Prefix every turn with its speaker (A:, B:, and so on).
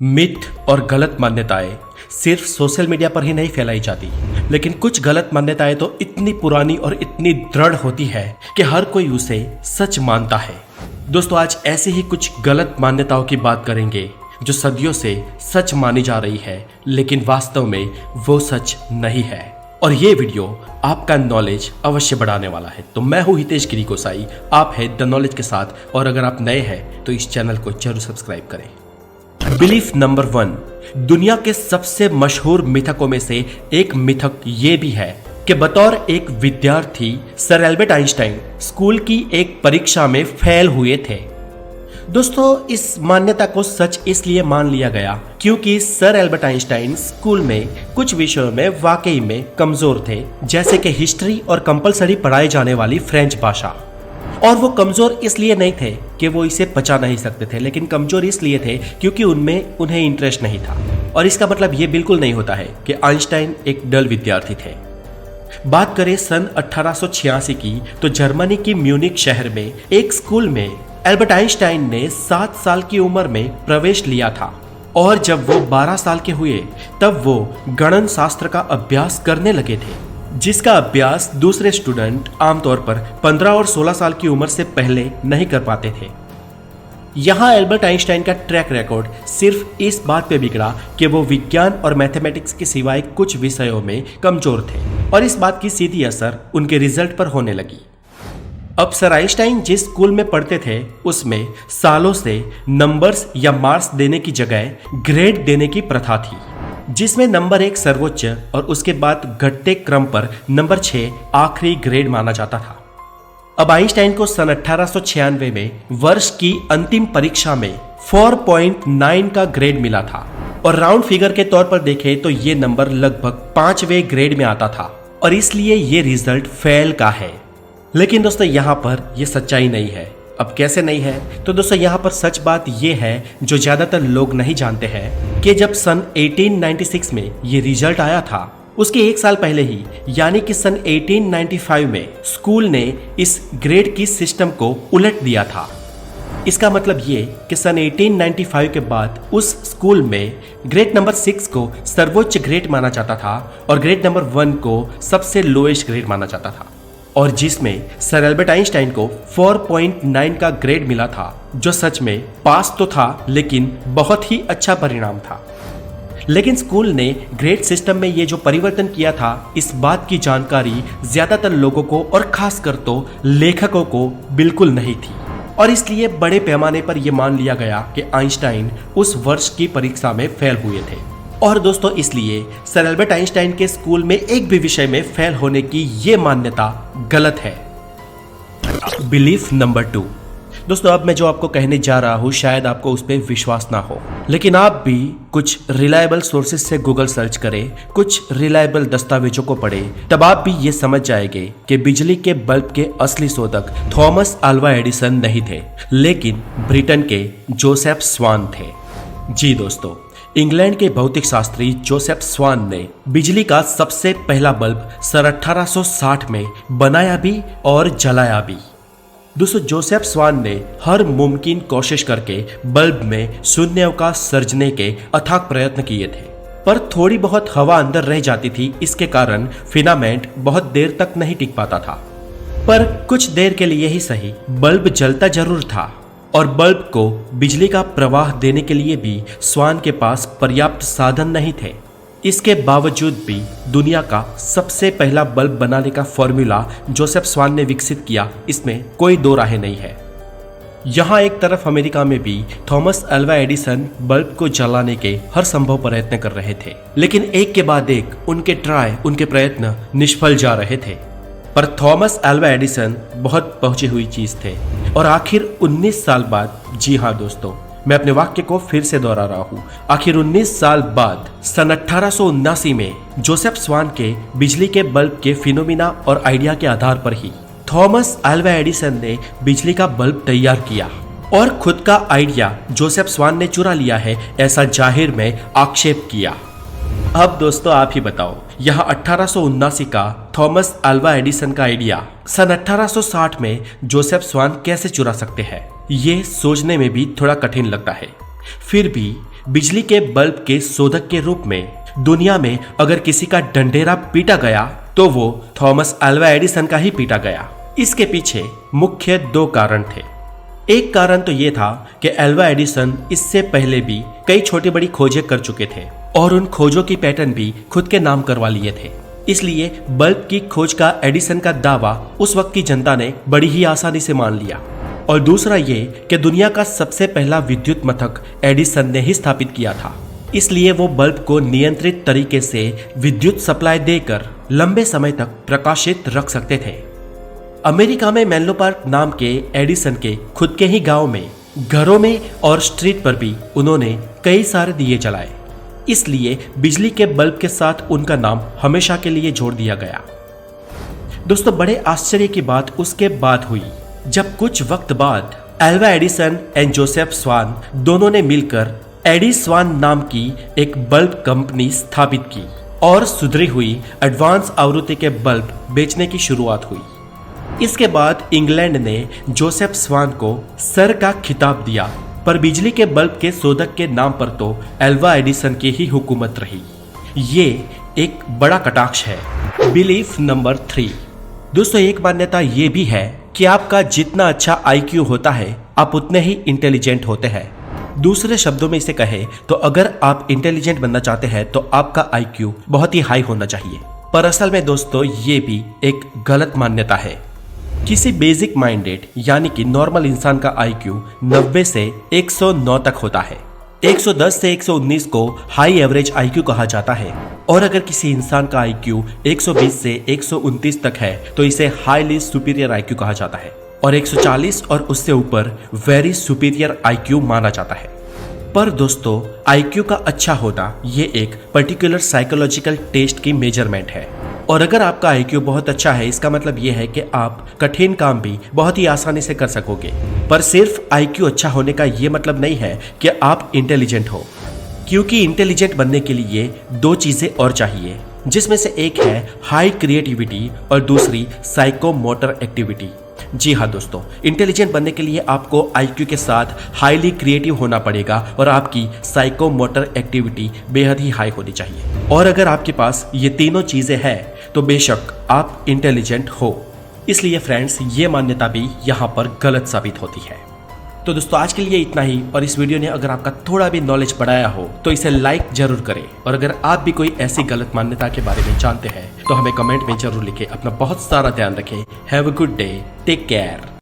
A: Myth और गलत मान्यताएं सिर्फ सोशल मीडिया पर ही नहीं फैलाई जाती, लेकिन कुछ गलत मान्यताएं तो इतनी पुरानी और इतनी दृढ़ होती है कि हर कोई उसे सच मानता है। दोस्तों, आज ऐसे ही कुछ गलत मान्यताओं की बात करेंगे जो सदियों से सच मानी जा रही है, लेकिन वास्तव में वो सच नहीं है। और ये वीडियो आपका नॉलेज अवश्य बढ़ाने वाला है। तो मैं हूं हितेश गिरी गोसाई, आप है द नॉलेज के साथ, और अगर आप नए हैं तो इस चैनल को जरूर सब्सक्राइब करें। बिलीफ नंबर 1, दुनिया के सबसे मशहूर मिथकों में से एक मिथक ये भी है कि बतौर एक विद्यार्थी सर एल्बर्ट आइंस्टाइन स्कूल की एक परीक्षा में फेल हुए थे। दोस्तों, इस मान्यता को सच इसलिए मान लिया गया क्योंकि सर एल्बर्ट आइंस्टाइन स्कूल में कुछ विषयों में वाकई में कमजोर थे, जैसे कि हिस्ट्री और कंपलसरी पढ़ाई जाने वाली फ्रेंच भाषा। और वो कमजोर इसलिए नहीं थे कि वो इसे पचा नहीं सकते थे, लेकिन कमजोर इसलिए थे क्योंकि उन्हें इंटरेस्ट नहीं था। और इसका मतलब ये बिल्कुल नहीं होता है कि आइंस्टाइन एक डल विद्यार्थी थे। बात करें सन 1886 की, तो जर्मनी की म्यूनिक शहर में एक स्कूल में एल्बर्ट आइंस्टाइन ने 7 साल की उम्र में प्रवेश लिया था। और जब वो 12 साल के हुए तब वो गणन शास्त्र का अभ्यास करने लगे थे, जिसका अभ्यास दूसरे स्टूडेंट आमतौर पर 15 और 16 साल की उम्र से पहले नहीं कर पाते थे। यहाँ एल्बर्ट आइंस्टाइन का ट्रैक रिकॉर्ड सिर्फ इस बात पे बिगड़ा कि वो विज्ञान और मैथमेटिक्स के सिवाय कुछ विषयों में कमजोर थे, और इस बात की सीधी असर उनके रिजल्ट पर होने लगी। अब सर आइंस्टाइन जिस स्कूल में पढ़ते थे उसमें सालों से नंबर्स या मार्क्स देने की जगह ग्रेड देने की प्रथा थी, जिसमें नंबर 1 सर्वोच्च और उसके बाद घटते क्रम पर नंबर 6 आखिरी ग्रेड माना जाता था। अब आइंस्टाइन को सन 1896 में वर्ष की अंतिम परीक्षा में 4.9 का ग्रेड मिला था, और राउंड फिगर के तौर पर देखें तो ये नंबर लगभग 5वें ग्रेड में आता था, और इसलिए ये रिजल्ट फेल का है। लेकिन दोस्तों, यहाँ पर यह सच्चाई नहीं है। अब कैसे नहीं है? तो दोस्तों, यहाँ पर सच बात यह है जो ज्यादातर लोग नहीं जानते हैं कि जब सन 1896 में ये रिजल्ट आया था, उसके 1 साल पहले ही यानी कि सन 1895 में स्कूल ने इस ग्रेड की सिस्टम को उलट दिया था। इसका मतलब ये कि सन 1895 के बाद उस स्कूल में ग्रेड नंबर 6 को सर्वोच्च ग्रेड माना जाता था और ग्रेड नंबर 1 को सबसे लोएस्ट ग्रेड माना जाता था, और जिसमें सर एल्बर्ट आइंस्टाइन को 4.9 का ग्रेड मिला था, जो सच में पास तो था लेकिन बहुत ही अच्छा परिणाम था। लेकिन स्कूल ने ग्रेड सिस्टम में ये जो परिवर्तन किया था, इस बात की जानकारी ज्यादातर लोगों को और खासकर तो लेखकों को बिल्कुल नहीं थी, और इसलिए बड़े पैमाने पर यह मान लिया गया कि आइंस्टाइन उस वर्ष की परीक्षा में फेल हुए थे। और दोस्तों, इसलिए सर एल्बर्ट आइंस्टाइन के स्कूल में एक भी विषय में फेल होने की ये मान्यता गलत है। बिलीफ नंबर 2, दोस्तों, अब मैं जो आपको कहने जा रहा हूं शायद आपको उस पर विश्वास ना हो, लेकिन आप भी कुछ रिलायबल सोर्सेज से गूगल सर्च करें, कुछ रिलायबल दस्तावेजों को पढ़ें, तब आप भी ये समझ जाएंगे कि बिजली के बल्ब के असली शोधक थॉमस अल्वा एडिसन नहीं थे, लेकिन ब्रिटेन के जोसेफ स्वान थे। जी दोस्तों, इंग्लैंड के भौतिक शास्त्री जोसेफ स्वान ने बिजली का सबसे पहला बल्ब सन 1860 में बनाया भी और जलाया भी। दोस्तों, जोसेफ स्वान ने हर मुमकिन कोशिश करके बल्ब में शून्य अवकाश सर्जने के अथाक प्रयत्न किए थे, पर थोड़ी बहुत हवा अंदर रह जाती थी। इसके कारण फिलामेंट बहुत देर तक नहीं टिक पाता था, पर कुछ देर के लिए ही सही बल्ब जलता जरूर था। और बल्ब को बिजली का प्रवाह देने के लिए भी स्वान के पास पर्याप्त साधन नहीं थे। इसके बावजूद भी दुनिया का सबसे पहला बल्ब बनाने का फॉर्मूला जोसेफ स्वान ने विकसित किया, इसमें कोई दो राहें नहीं है। यहाँ एक तरफ अमेरिका में भी थॉमस अल्वा एडिसन बल्ब को जलाने के हर संभव प्रयत्न कर रहे थे, लेकिन एक के बाद एक उनके प्रयत्न निष्फल जा रहे थे। पर थॉमस अल्वा एडिसन बहुत पहुंची हुई चीज थे, और आखिर 19 साल बाद, जी हाँ दोस्तों, मैं अपने वाक्य को फिर से दोहरा रहा हूं, आखिर 19 साल बाद सन 1879 में जोसेफ स्वान के बिजली के बल्ब के फिनोमिना और आइडिया के आधार पर ही थॉमस अल्वा एडिसन ने बिजली का बल्ब तैयार किया, और खुद का आइडिया जोसेफ स्वान ने चुरा लिया है, ऐसा जाहिर में आक्षेप किया। अब दोस्तों, आप ही बताओ, यहाँ 1879 का थॉमस अल्वा एडिसन का आइडिया सन 1860 में जोसेफ स्वान कैसे चुरा सकते हैं? ये सोचने में भी थोड़ा कठिन लगता है। फिर भी बिजली के बल्ब के शोधक के रूप में दुनिया में अगर किसी का डंडेरा पीटा गया तो वो थॉमस अल्वा एडिसन का ही पीटा गया। इसके पीछे मुख्य 2 कारण थे। एक कारण तो ये था कि अल्वा एडिसन इससे पहले भी कई छोटी बड़ी खोजें कर चुके थे और उन खोजों की पैटर्न भी खुद के नाम करवा लिए थे, इसलिए बल्ब की खोज का एडिसन का दावा उस वक्त की जनता ने बड़ी ही आसानी से मान लिया। और दूसरा ये कि दुनिया का सबसे पहला विद्युत मथक एडिसन ने ही स्थापित किया था, इसलिए वो बल्ब को नियंत्रित तरीके से विद्युत सप्लाई देकर लंबे समय तक प्रकाशित रख सकते थे। अमेरिका में मेनलो पार्क नाम के एडिसन के खुद के ही गांव में, घरों में और स्ट्रीट पर भी उन्होंने कई सारे दिए जलाए, इसलिए बिजली के बल्ब के साथ उनका नाम हमेशा के लिए जोड़ दिया गया। दोस्तों, बड़े आश्चर्य की बात उसके बाद हुई जब कुछ वक्त बाद अल्वा एडिसन एंड जोसेफ स्वान दोनों ने मिलकर एडिस्वान नाम की एक बल्ब कंपनी स्थापित की और सुधरी हुई एडवांस आवृत्ति के बल्ब बेचने की शुरुआत हुई। इसके बाद इंग्लैंड ने जोसेफ स्वान को सर का खिताब दिया, पर बिजली के बल्ब के शोधक के नाम पर तो अल्वा एडिसन की ही हुकूमत रही। ये एक बड़ा कटाक्ष है। Belief number 3। दोस्तों, एक मान्यता ये भी है कि आपका जितना अच्छा IQ होता है आप उतने ही इंटेलिजेंट होते हैं। दूसरे शब्दों में इसे कहे तो अगर आप इंटेलिजेंट बनना चाहते हैं तो आपका IQ बहुत ही हाई होना चाहिए। पर असल में दोस्तों ये भी एक गलत मान्यता है। किसी बेसिक माइंडेड यानी कि नॉर्मल इंसान का IQ 90 से 109 तक होता है। 110 से 119 को हाई एवरेज IQ कहा जाता है, और अगर किसी इंसान का IQ 120 से 129 तक है तो इसे हाईली सुपीरियर IQ कहा जाता है, और 140 और उससे ऊपर वेरी सुपीरियर IQ माना जाता है। पर दोस्तों, IQ का अच्छा होना ये एक पर्टिकुलर साइकोलॉजिकल टेस्ट की मेजरमेंट है, और अगर आपका IQ बहुत अच्छा है इसका मतलब ये है कि आप कठिन काम भी बहुत ही आसानी से कर सकोगे। पर सिर्फ IQ अच्छा होने का ये मतलब नहीं है कि आप इंटेलिजेंट हो, क्योंकि इंटेलिजेंट बनने के लिए 2 चीजें और चाहिए, जिसमें से एक है हाई क्रिएटिविटी और दूसरी साइकोमोटर एक्टिविटी। जी हाँ दोस्तों, इंटेलिजेंट बनने के लिए आपको IQ के साथ हाईली क्रिएटिव होना पड़ेगा और आपकी साइकोमोटर एक्टिविटी बेहद ही हाई होनी चाहिए। और अगर आपके पास ये तीनों चीजें हैं तो बेशक आप इंटेलिजेंट हो। इसलिए फ्रेंड्स, ये मान्यता भी यहाँ पर गलत साबित होती है। तो दोस्तों, आज के लिए इतना ही, और इस वीडियो ने अगर आपका थोड़ा भी नॉलेज बढ़ाया हो तो इसे लाइक जरूर करें, और अगर आप भी कोई ऐसी गलत मान्यता के बारे में जानते हैं तो हमें कमेंट में जरूर लिखें। अपना बहुत सारा ध्यान रखें। Have a good day, take care.